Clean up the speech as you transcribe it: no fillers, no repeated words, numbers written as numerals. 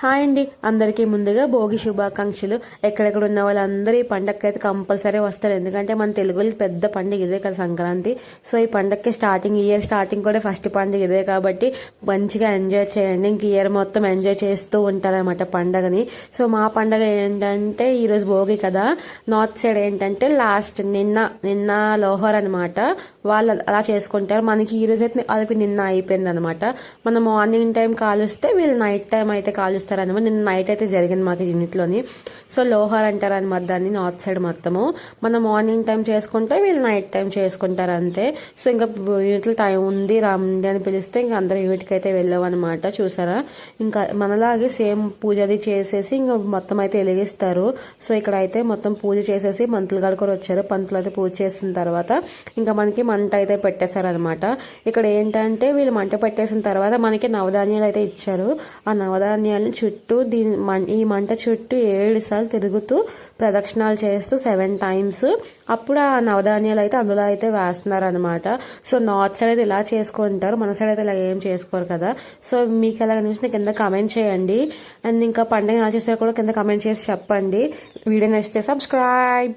Hi అండి, అందరికీ ముందుగా భోగి శుభాకాంక్షలు. ఎక్కడెక్కడ ఉన్న వాళ్ళందరూ ఈ పండగకి అయితే కంపల్సరీ వస్తారు. ఎందుకంటే మన తెలుగులో పెద్ద పండుగ ఇదే కదా, సంక్రాంతి. సో ఈ పండగకి ఇయర్ స్టార్టింగ్ కూడా ఫస్ట్ పండుగ ఇదే కాబట్టి మంచిగా ఎంజాయ్ చేయండి. ఇంక ఇయర్ మొత్తం ఎంజాయ్ చేస్తూ ఉంటారన్నమాట పండగని. సో మా పండగ ఏంటంటే ఈరోజు భోగి కదా, నార్త్ సైడ్ ఏంటంటే లాస్ట్ నిన్న లోహర్ అనమాట. వాళ్ళు అలా చేసుకుంటారు. మనకి ఈ రోజు అయితే అది నిన్న అయిపోయింది అనమాట. మనం మార్నింగ్ టైం కాలుస్తే వీళ్ళు నైట్ టైం అయితే కాలుస్తారనమాట. నిన్న నైట్ అయితే జరిగింది మాకు ఇంట్లోని. సో లోహర్ అంటారు అనమాట దాన్ని నార్త్ సైడ్ మొత్తము. మనం మార్నింగ్ టైం చేసుకుంటే వీళ్ళు నైట్ టైం చేసుకుంటారు అంతే. సో ఇంకా యూనిట్లో టైం ఉంది రామ్ది అని పిలిస్తే ఇంకా అందరూ యూనిట్కి అయితే వెళ్ళామన్నమాట. చూసారా, ఇంకా మనలాగే సేమ్ పూజ అది చేసేసి ఇంకా మొత్తం అయితే వెలిగిస్తారు. సో ఇక్కడ అయితే మొత్తం పూజ చేసేసి మంతులు గడుకొని వచ్చారు. పంతులు అయితే పూజ చేసిన తర్వాత ఇంకా మనకి మంట అయితే పెట్టేశారనమాట. ఇక్కడ ఏంటంటే వీళ్ళు మంట పెట్టేసిన తర్వాత మనకి నవధాన్యాలు అయితే ఇచ్చారు. ఆ నవధాన్యాలని చుట్టూ ఈ మంట చుట్టూ 7 సార్లు తిరుగుతూ ప్రదక్షిణాలు చేస్తూ 7 టైమ్స్ అప్పుడు ఆ నవధాన్యాలు అయితే అందులో అయితే వేస్తున్నారు అనమాట. సో నార్త్ సైడ్ అయితే ఇలా చేసుకుంటారు, మన సైడ్ అయితే ఇలా ఏం చేసుకోరు కదా. సో మీకు ఎలా కనిపిస్తుంది కింద కమెంట్ చేయండి. అండ్ ఇంకా పండుగ ఎలా చేసారో కూడా కింద కమెంట్ చేసి చెప్పండి. వీడియో నచ్చితే సబ్స్క్రైబ్.